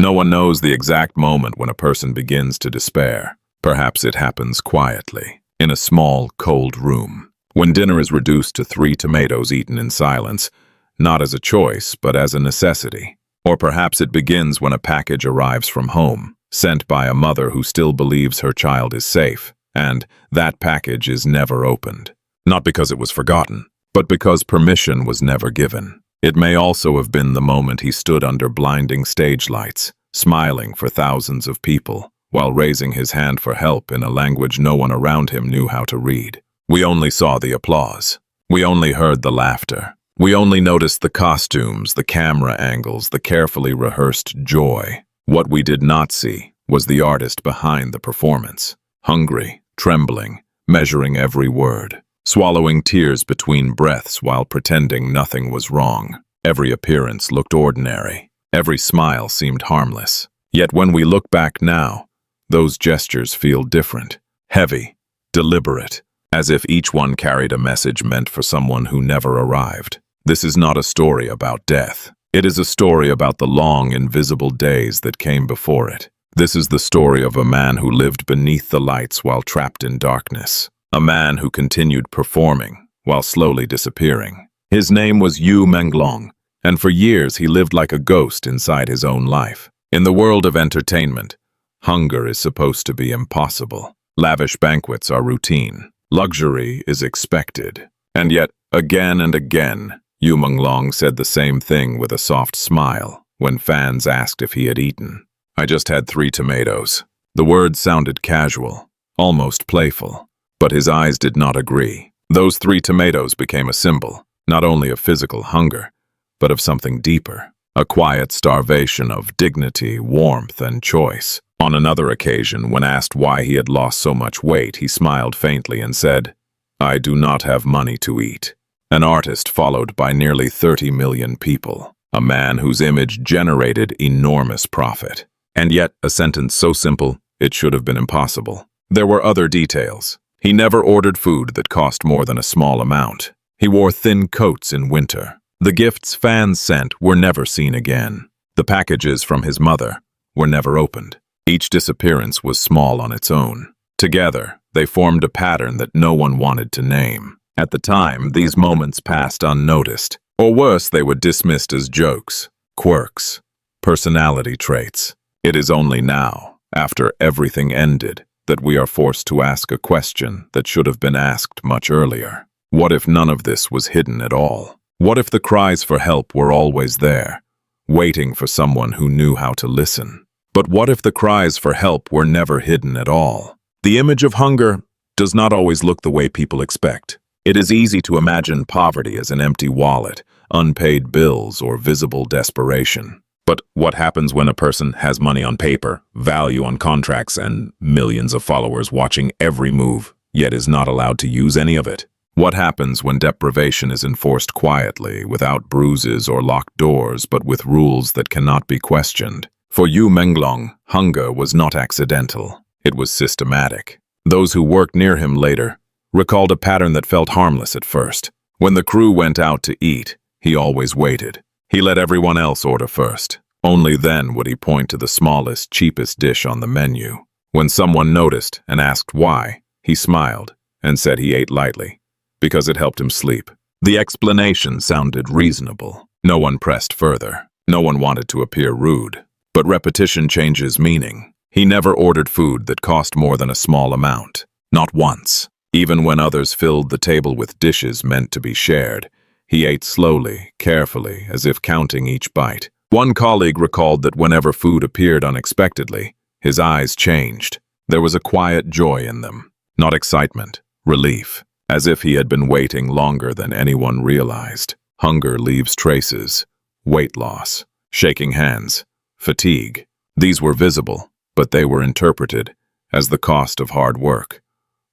No one knows the exact moment when a person begins to despair. Perhaps it happens quietly, in a small, cold room, when dinner is reduced to 3 tomatoes eaten in silence, not as a choice, but as a necessity. Or perhaps it begins when a package arrives from home, sent by a mother who still believes her child is safe, and that package is never opened. Not because it was forgotten, but because permission was never given. It may also have been the moment he stood under blinding stage lights, smiling for thousands of people, while raising his hand for help in a language no one around him knew how to read. We only saw the applause. We only heard the laughter. We only noticed the costumes, the camera angles, the carefully rehearsed joy. What we did not see was the artist behind the performance, hungry, trembling, measuring every word, swallowing tears between breaths while pretending nothing was wrong. Every appearance looked ordinary. Every smile seemed harmless. Yet when we look back now, those gestures feel different, heavy, deliberate, as if each one carried a message meant for someone who never arrived. This is not a story about death. It is a story about the long, invisible days that came before it. This is the story of a man who lived beneath the lights while trapped in darkness. A man who continued performing while slowly disappearing. His name was Yu Menglong, and for years he lived like a ghost inside his own life. In the world of entertainment, hunger is supposed to be impossible. Lavish banquets are routine. Luxury is expected. And yet, again and again, Yu Menglong said the same thing with a soft smile when fans asked if he had eaten. "I just had 3 tomatoes." The words sounded casual, almost playful, but his eyes did not agree. Those 3 tomatoes became a symbol, not only of physical hunger, but of something deeper, a quiet starvation of dignity, warmth, and choice. On another occasion, when asked why he had lost so much weight, he smiled faintly and said, "I do not have money to eat." An artist followed by nearly 30 million people, a man whose image generated enormous profit. And yet, a sentence so simple, it should have been impossible. There were other details. He never ordered food that cost more than a small amount. He wore thin coats in winter. The gifts fans sent were never seen again. The packages from his mother were never opened. Each disappearance was small on its own. Together, they formed a pattern that no one wanted to name. At the time, these moments passed unnoticed, or worse, they were dismissed as jokes, quirks, personality traits. It is only now, after everything ended, that we are forced to ask a question that should have been asked much earlier. What if none of this was hidden at all? What if the cries for help were always there, waiting for someone who knew how to listen? But what if the cries for help were never hidden at all? The image of hunger does not always look the way people expect. It is easy to imagine poverty as an empty wallet, unpaid bills, or visible desperation. But what happens when a person has money on paper, value on contracts, and millions of followers watching every move, yet is not allowed to use any of it? What happens when deprivation is enforced quietly, without bruises or locked doors, but with rules that cannot be questioned? For Yu Menglong, hunger was not accidental. It was systematic. Those who worked near him later recalled a pattern that felt harmless at first. When the crew went out to eat, he always waited. He let everyone else order first. Only then would he point to the smallest, cheapest dish on the menu. When someone noticed and asked why, he smiled and said he ate lightly, because it helped him sleep. The explanation sounded reasonable. No one pressed further. No one wanted to appear rude. But repetition changes meaning. He never ordered food that cost more than a small amount. Not once. Even when others filled the table with dishes meant to be shared, he ate slowly, carefully, as if counting each bite. One colleague recalled that whenever food appeared unexpectedly, his eyes changed. There was a quiet joy in them. Not excitement, relief, as if he had been waiting longer than anyone realized. Hunger leaves traces, weight loss, shaking hands, fatigue. These were visible, but they were interpreted as the cost of hard work,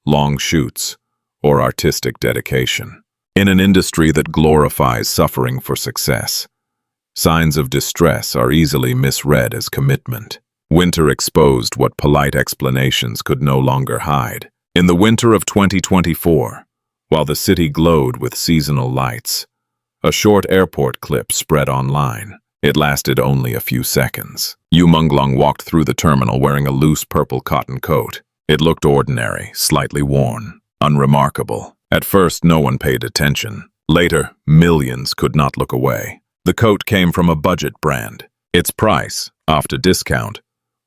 long shoots, or artistic dedication. In an industry that glorifies suffering for success, signs of distress are easily misread as commitment. Winter exposed what polite explanations could no longer hide. In the winter of 2024, while the city glowed with seasonal lights, a short airport clip spread online. It lasted only a few seconds. Yu Menglong walked through the terminal wearing a loose purple cotton coat. It looked ordinary, slightly worn, unremarkable. At first, no one paid attention. Later, millions could not look away. The coat came from a budget brand. Its price, after discount,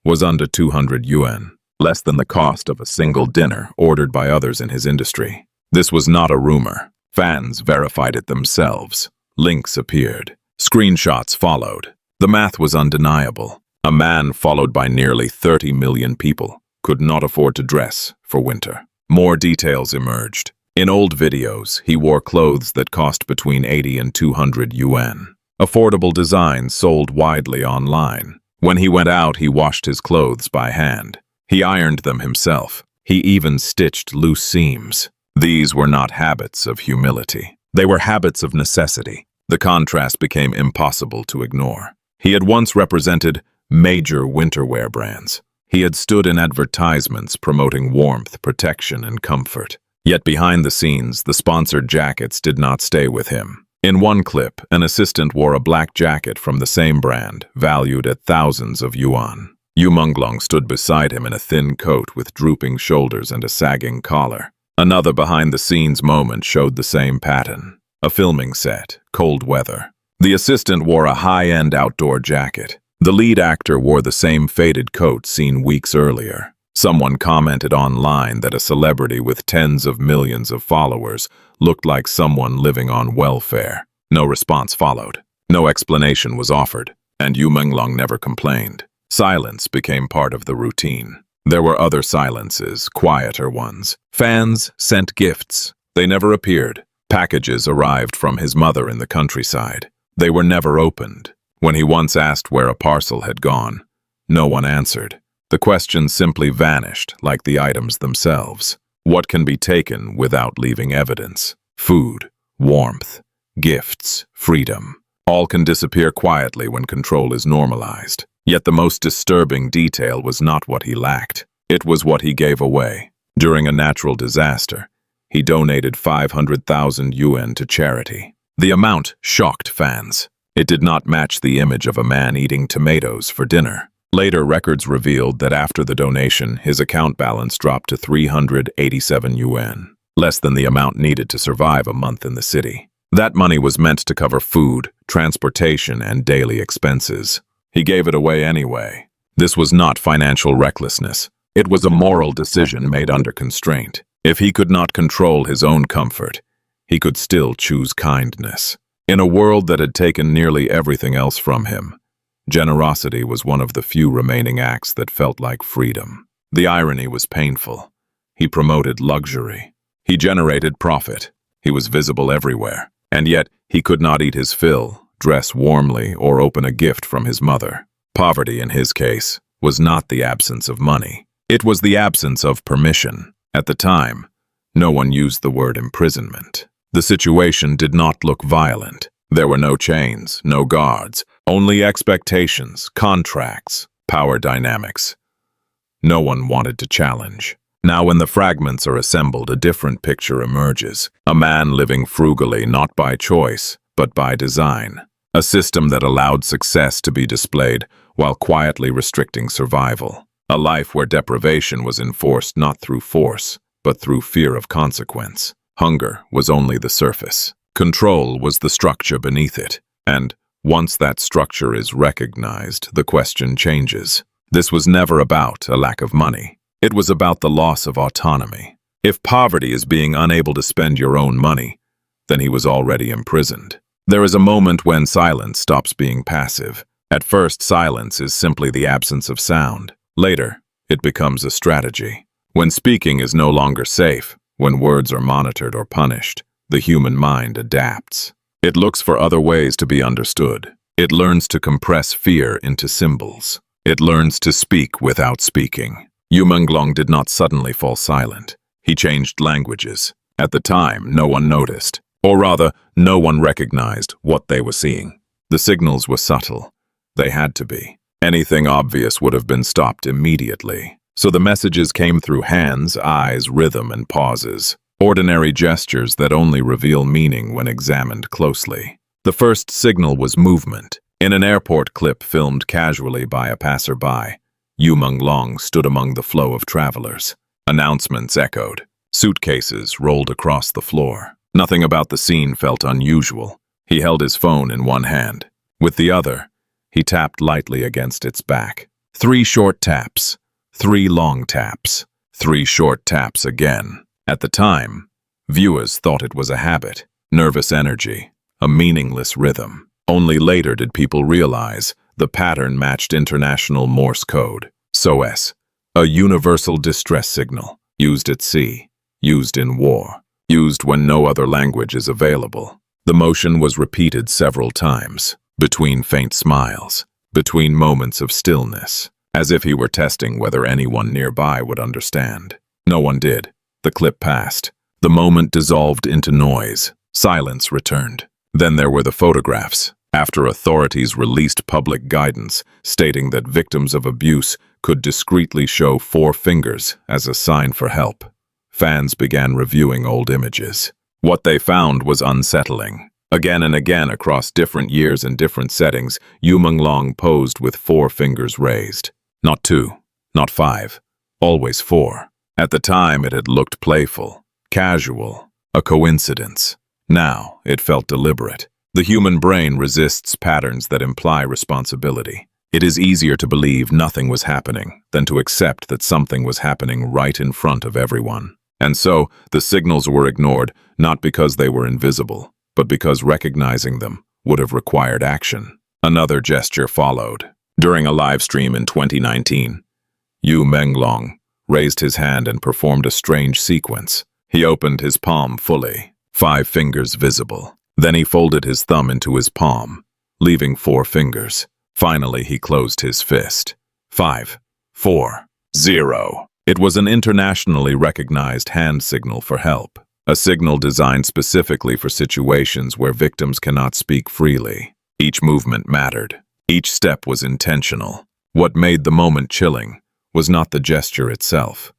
was under 200 yuan, less than the cost of a single dinner ordered by others in his industry. This was not a rumor. Fans verified it themselves. Links appeared. Screenshots followed. The math was undeniable. A man followed by nearly 30 million people could not afford to dress for winter. More details emerged. In old videos, he wore clothes that cost between 80 and 200 yuan. Affordable designs sold widely online. When he went out, he washed his clothes by hand. He ironed them himself. He even stitched loose seams. These were not habits of humility. They were habits of necessity. The contrast became impossible to ignore. He had once represented major winterwear brands. He had stood in advertisements promoting warmth, protection, and comfort. Yet behind the scenes, the sponsored jackets did not stay with him. In one clip, an assistant wore a black jacket from the same brand, valued at thousands of yuan. Yu Menglong stood beside him in a thin coat with drooping shoulders and a sagging collar. Another behind-the-scenes moment showed the same pattern. A filming set, cold weather. The assistant wore a high-end outdoor jacket. The lead actor wore the same faded coat seen weeks earlier. Someone commented online that a celebrity with tens of millions of followers looked like someone living on welfare. No response followed. No explanation was offered, and Yu Menglong never complained. Silence became part of the routine. There were other silences, quieter ones. Fans sent gifts. They never appeared. Packages arrived from his mother in the countryside. They were never opened. When he once asked where a parcel had gone, no one answered. The questions simply vanished, like the items themselves. What can be taken without leaving evidence? Food, warmth, gifts, freedom. All can disappear quietly when control is normalized. Yet the most disturbing detail was not what he lacked. It was what he gave away. During a natural disaster, he donated 500,000 yuan to charity. The amount shocked fans. It did not match the image of a man eating tomatoes for dinner. Later records revealed that after the donation, his account balance dropped to 387 yuan, less than the amount needed to survive a month in the city. That money was meant to cover food, transportation, and daily expenses. He gave it away anyway. This was not financial recklessness. It was a moral decision made under constraint. If he could not control his own comfort, he could still choose kindness. In a world that had taken nearly everything else from him, generosity was one of the few remaining acts that felt like freedom. The irony was painful. He promoted luxury. He generated profit. He was visible everywhere. And yet, he could not eat his fill, dress warmly, or open a gift from his mother. Poverty, in his case, was not the absence of money. It was the absence of permission. At the time, no one used the word imprisonment. The situation did not look violent. There were no chains, no guards, only expectations, contracts, power dynamics. No one wanted to challenge. Now when the fragments are assembled, a different picture emerges. A man living frugally, not by choice, but by design. A system that allowed success to be displayed while quietly restricting survival. A life where deprivation was enforced not through force, but through fear of consequence. Hunger was only the surface. Control was the structure beneath it. And once that structure is recognized, the question changes. This was never about a lack of money. It was about the loss of autonomy. If poverty is being unable to spend your own money, then he was already imprisoned. There is a moment when silence stops being passive. At first, silence is simply the absence of sound. Later, it becomes a strategy. When speaking is no longer safe, when words are monitored or punished, the human mind adapts. It looks for other ways to be understood. It learns to compress fear into symbols. It learns to speak without speaking. Yu Menglong did not suddenly fall silent. He changed languages. At the time, no one noticed. Or rather, no one recognized what they were seeing. The signals were subtle. They had to be. Anything obvious would have been stopped immediately. So the messages came through hands, eyes, rhythm, and pauses. Ordinary gestures that only reveal meaning when examined closely. The first signal was movement. In an airport clip filmed casually by a passerby, Yu Menglong stood among the flow of travelers. Announcements echoed. Suitcases rolled across the floor. Nothing about the scene felt unusual. He held his phone in one hand. With the other, he tapped lightly against its back. 3 short taps. 3 long taps. 3 short taps again. At the time, viewers thought it was a habit, nervous energy, a meaningless rhythm. Only later did people realize the pattern matched international Morse code, SOS, a universal distress signal, used at sea, used in war, used when no other language is available. The motion was repeated several times, between faint smiles, between moments of stillness, as if he were testing whether anyone nearby would understand. No one did. The clip passed. The moment dissolved into noise. Silence returned. Then there were the photographs. After authorities released public guidance stating that victims of abuse could discreetly show 4 fingers as a sign for help, fans began reviewing old images. What they found was unsettling. Again and again across different years and different settings, Yu Menglong posed with 4 fingers raised. Not 2, not 5, always 4. At the time it had looked playful, casual, a coincidence. Now it felt deliberate. The human brain resists patterns that imply responsibility. It is easier to believe nothing was happening than to accept that something was happening right in front of everyone. And so, the signals were ignored, not because they were invisible, but because recognizing them would have required action. Another gesture followed. During a live stream in 2019, Yu Menglong raised his hand and performed a strange sequence. He opened his palm fully, 5 fingers visible. Then he folded his thumb into his palm, leaving 4 fingers. Finally, he closed his fist. 5, 4, 0. It was an internationally recognized hand signal for help, a signal designed specifically for situations where victims cannot speak freely. Each movement mattered. Each step was intentional. What made the moment chilling was not the gesture itself,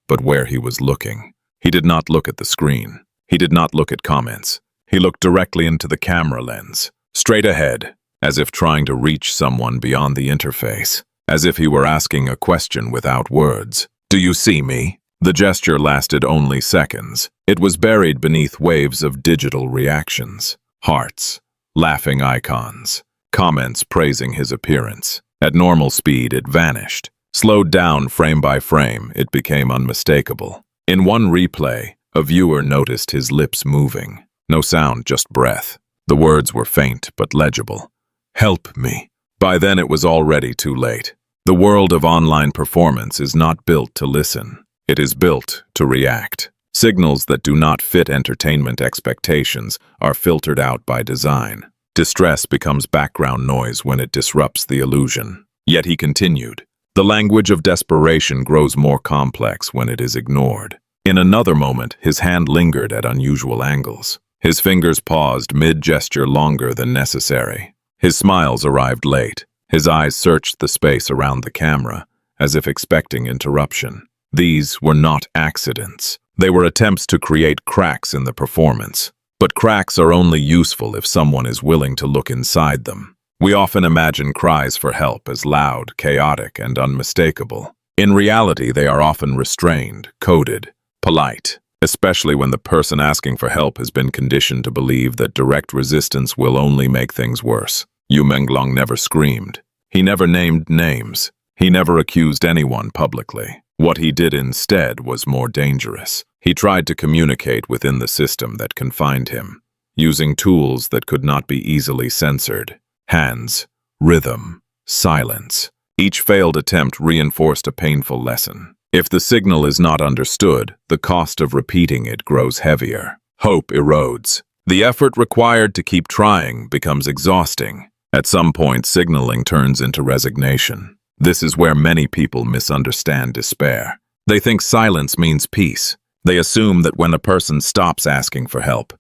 but where he was looking. He did not look at the screen. He did not look at comments. He looked directly into the camera lens, straight ahead, as if trying to reach someone beyond the interface, as if he were asking a question without words. "Do you see me?" The gesture lasted only seconds. It was buried beneath waves of digital reactions, hearts, laughing icons, comments praising his appearance. At normal speed, it vanished. Slowed down frame by frame, it became unmistakable. In one replay, a viewer noticed his lips moving. No sound, just breath. The words were faint but legible. "Help me." By then it was already too late. The world of online performance is not built to listen. It is built to react. Signals that do not fit entertainment expectations are filtered out by design. Distress becomes background noise when it disrupts the illusion. Yet he continued. The language of desperation grows more complex when it is ignored. In another moment, his hand lingered at unusual angles. His fingers paused mid-gesture longer than necessary. His smiles arrived late. His eyes searched the space around the camera, as if expecting interruption. These were not accidents. They were attempts to create cracks in the performance. But cracks are only useful if someone is willing to look inside them. We often imagine cries for help as loud, chaotic, and unmistakable. In reality, they are often restrained, coded, polite, especially when the person asking for help has been conditioned to believe that direct resistance will only make things worse. Yu Menglong never screamed. He never named names. He never accused anyone publicly. What he did instead was more dangerous. He tried to communicate within the system that confined him, using tools that could not be easily censored. Hands, rhythm, silence. Each failed attempt reinforced a painful lesson. If the signal is not understood, the cost of repeating it grows heavier. Hope erodes. The effort required to keep trying becomes exhausting. At some point, signaling turns into resignation. This is where many people misunderstand despair. They think silence means peace. They assume that when a person stops asking for help,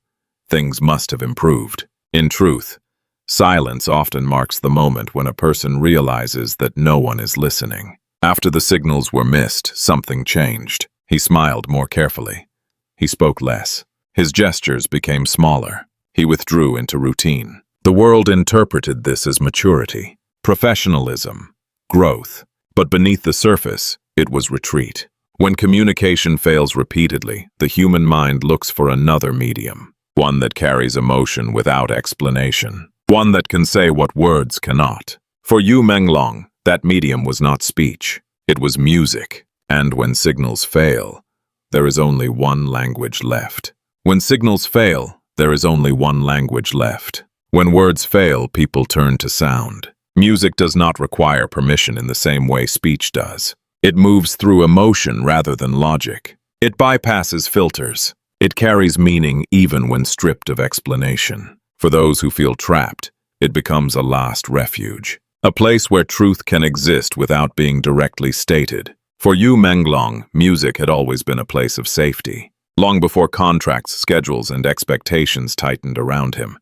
things must have improved. In truth, silence often marks the moment when a person realizes that no one is listening. After the signals were missed, something changed. He smiled more carefully. He spoke less. His gestures became smaller. He withdrew into routine. The world interpreted this as maturity, professionalism, growth. But beneath the surface, it was retreat. When communication fails repeatedly, the human mind looks for another medium, one that carries emotion without explanation, one that can say what words cannot. For Yu Menglong, that medium was not speech, it was music. And when signals fail, there is only one language left. When signals fail, there is only one language left. When words fail, people turn to sound. Music does not require permission in the same way speech does. It moves through emotion rather than logic. It bypasses filters. It carries meaning even when stripped of explanation. For those who feel trapped, it becomes a last refuge, a place where truth can exist without being directly stated. For Yu Menglong, music had always been a place of safety. Long before contracts, schedules, and expectations tightened around him,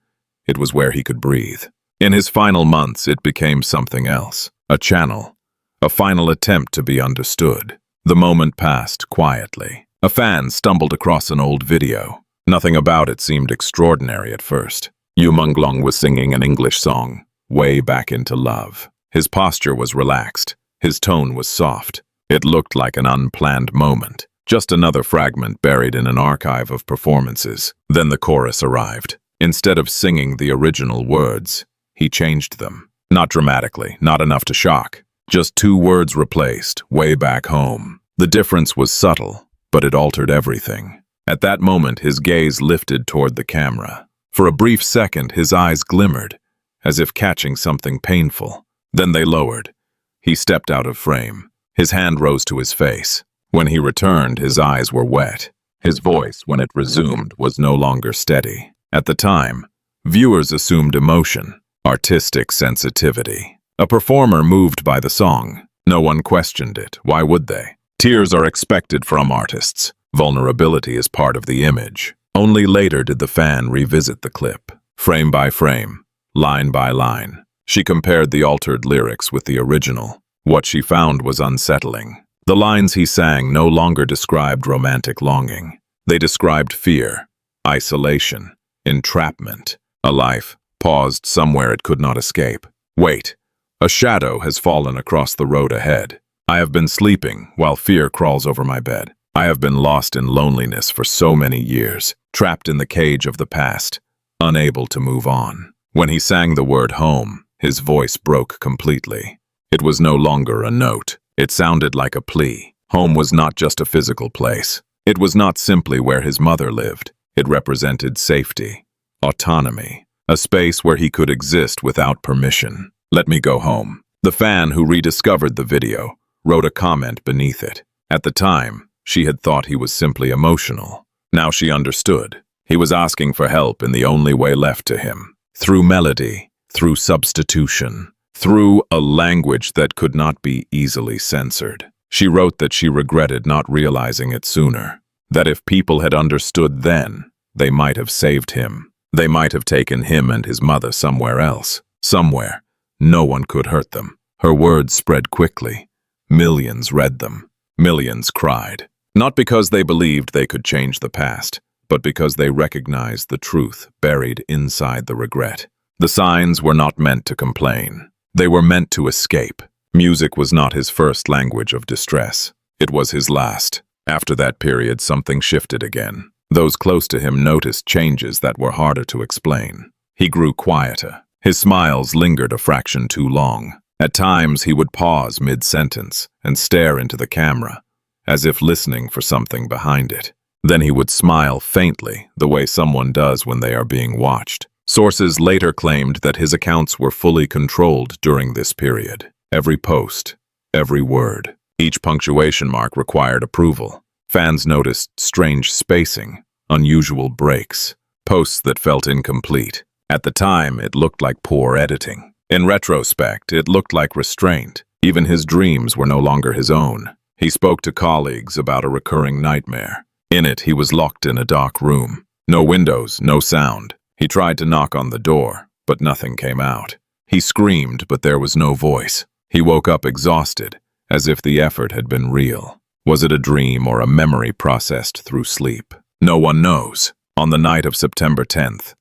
it was where he could breathe. In his final months, it became something else, a channel, a final attempt to be understood. The moment passed quietly. A fan stumbled across an old video. Nothing about it seemed extraordinary at first. Yu Menglong was singing an English song, Way Back Into Love. His posture was relaxed. His tone was soft. It looked like an unplanned moment, just another fragment buried in an archive of performances. Then the chorus arrived. Instead of singing the original words, he changed them. Not dramatically, not enough to shock. Just 2 words replaced, way back home. The difference was subtle, but it altered everything. At that moment, his gaze lifted toward the camera. For a brief second, his eyes glimmered, as if catching something painful. Then they lowered. He stepped out of frame. His hand rose to his face. When he returned, his eyes were wet. His voice, when it resumed, was no longer steady. At the time, viewers assumed emotion, artistic sensitivity. A performer moved by the song. No one questioned it. Why would they? Tears are expected from artists. Vulnerability is part of the image. Only later did the fan revisit the clip, frame by frame, line by line. She compared the altered lyrics with the original. What she found was unsettling. The lines he sang no longer described romantic longing. They described fear, isolation, entrapment, a life paused somewhere it could not escape. Wait, a shadow has fallen across the road ahead. I have been sleeping while fear crawls over my bed. I have been lost in loneliness for so many years, trapped in the cage of the past, unable to move on. When he sang the word home, his voice broke completely. It was no longer a note. It sounded like a plea. Home was not just a physical place. It was not simply where his mother lived. It represented safety, autonomy, a space where he could exist without permission. Let me go home. The fan who rediscovered the video wrote a comment beneath it. At the time, she had thought he was simply emotional. Now she understood. He was asking for help in the only way left to him. Through melody, through substitution, through a language that could not be easily censored. She wrote that she regretted not realizing it sooner. That if people had understood then, they might have saved him. They might have taken him and his mother somewhere else. Somewhere. No one could hurt them. Her words spread quickly. Millions read them. Millions cried. Not because they believed they could change the past, but because they recognized the truth buried inside the regret. The signs were not meant to complain. They were meant to escape. Music was not his first language of distress. It was his last. After that period, something shifted again. Those close to him noticed changes that were harder to explain. He grew quieter. His smiles lingered a fraction too long. At times, he would pause mid-sentence and stare into the camera, as if listening for something behind it. Then he would smile faintly, the way someone does when they are being watched. Sources later claimed that his accounts were fully controlled during this period. Every post, every word, each punctuation mark required approval. Fans noticed strange spacing, unusual breaks, posts that felt incomplete. At the time, it looked like poor editing. In retrospect, it looked like restraint. Even his dreams were no longer his own. He spoke to colleagues about a recurring nightmare. In it, he was locked in a dark room. No windows, no sound. He tried to knock on the door, but nothing came out. He screamed, but there was no voice. He woke up exhausted, as if the effort had been real. Was it a dream or a memory processed through sleep? No one knows. On the night of September 10th,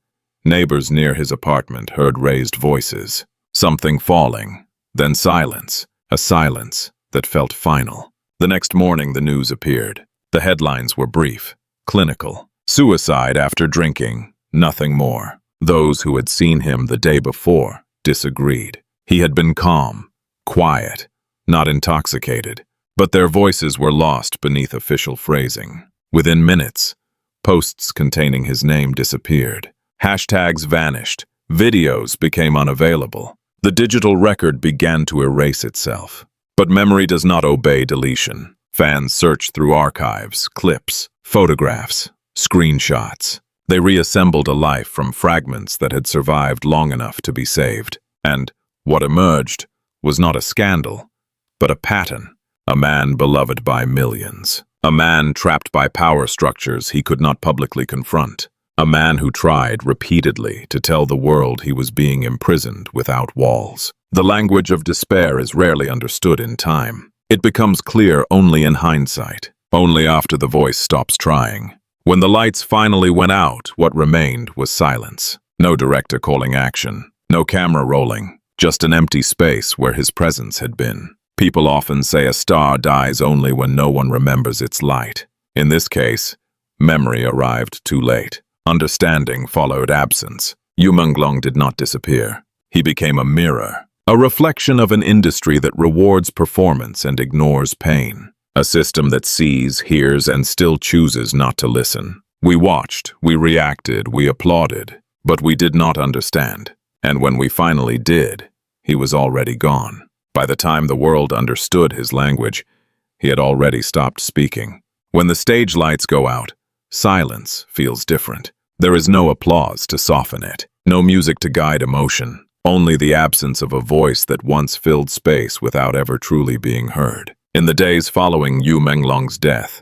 Neighbors near his apartment heard raised voices, something falling, then silence, a silence that felt final. The next morning the news appeared. The headlines were brief, clinical. Suicide after drinking, nothing more. Those who had seen him the day before disagreed. He had been calm, quiet, not intoxicated, but their voices were lost beneath official phrasing. Within minutes, posts containing his name disappeared. Hashtags vanished. Videos became unavailable. The digital record began to erase itself. But memory does not obey deletion. Fans searched through archives, clips, photographs, screenshots. They reassembled a life from fragments that had survived long enough to be saved. And what emerged was not a scandal, but a pattern. A man beloved by millions. A man trapped by power structures he could not publicly confront. A man who tried repeatedly to tell the world he was being imprisoned without walls. The language of despair is rarely understood in time. It becomes clear only in hindsight, only after the voice stops trying. When the lights finally went out, what remained was silence. No director calling action, no camera rolling, just an empty space where his presence had been. People often say a star dies only when no one remembers its light. In this case, memory arrived too late. Understanding followed absence. Yu Menglong did not disappear. He became a mirror, a reflection of an industry that rewards performance and ignores pain. A system that sees, hears, and still chooses not to listen. We watched, we reacted, we applauded, but we did not understand. And when we finally did, he was already gone. By the time the world understood his language, he had already stopped speaking. When the stage lights go out, silence feels different. There is no applause to soften it, no music to guide emotion, only the absence of a voice that once filled space without ever truly being heard. In the days following Yu Menglong's death,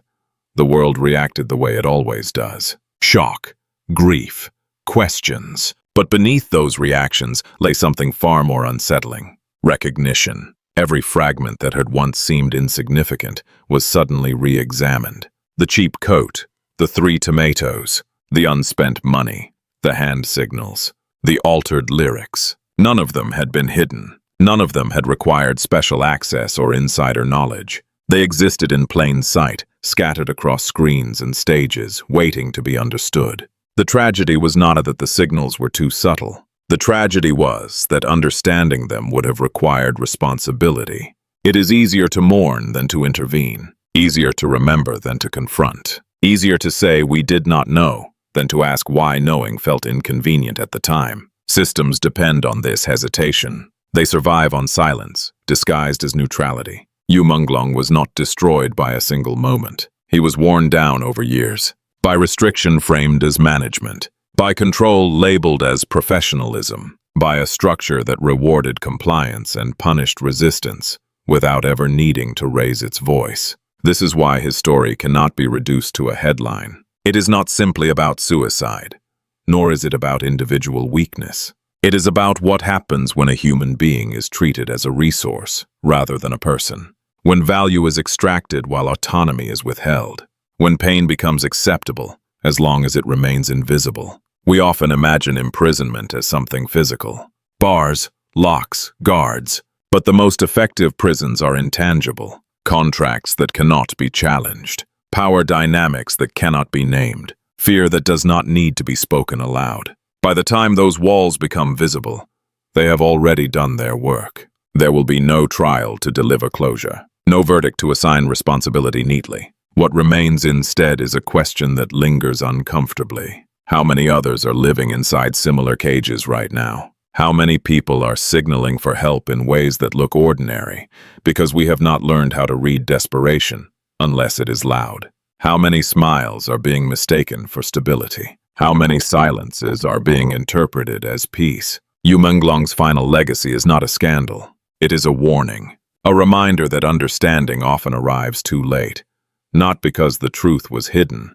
the world reacted the way it always does. Shock, grief, questions. But beneath those reactions lay something far more unsettling. Recognition. Every fragment that had once seemed insignificant was suddenly re-examined. The cheap coat, the 3 tomatoes, the unspent money, the hand signals, the altered lyrics. None of them had been hidden. None of them had required special access or insider knowledge. They existed in plain sight, scattered across screens and stages, waiting to be understood. The tragedy was not that the signals were too subtle. The tragedy was that understanding them would have required responsibility. It is easier to mourn than to intervene, easier to remember than to confront, easier to say we did not know than to ask why knowing felt inconvenient at the time. Systems depend on this hesitation. They survive on silence, disguised as neutrality. Yu Menglong was not destroyed by a single moment. He was worn down over years, by restriction framed as management, by control labeled as professionalism, by a structure that rewarded compliance and punished resistance without ever needing to raise its voice. This is why his story cannot be reduced to a headline. It is not simply about suicide, nor is it about individual weakness. It is about what happens when a human being is treated as a resource rather than a person, when value is extracted while autonomy is withheld, when pain becomes acceptable as long as it remains invisible. We often imagine imprisonment as something physical. Bars, locks, guards. But the most effective prisons are intangible, contracts that cannot be challenged, power dynamics that cannot be named, fear that does not need to be spoken aloud. By the time those walls become visible, they have already done their work. There will be no trial to deliver closure, no verdict to assign responsibility neatly. What remains instead is a question that lingers uncomfortably. How many others are living inside similar cages right now? How many people are signaling for help in ways that look ordinary because we have not learned how to read desperation unless it is loud? How many smiles are being mistaken for stability? How many silences are being interpreted as peace? Yu Menglong's final legacy is not a scandal. It is a warning, a reminder that understanding often arrives too late, not because the truth was hidden,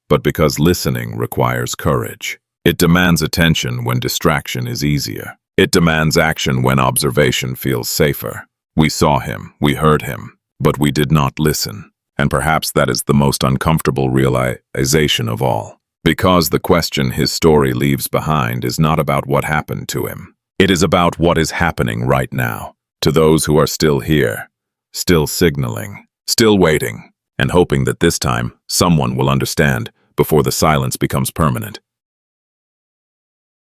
but because listening requires courage. It demands attention when distraction is easier. It demands action when observation feels safer. We saw him, we heard him, but we did not listen. And perhaps that is the most uncomfortable realization of all. Because the question his story leaves behind is not about what happened to him. It is about what is happening right now, to those who are still here, still signaling, still waiting, and hoping that this time someone will understand before the silence becomes permanent.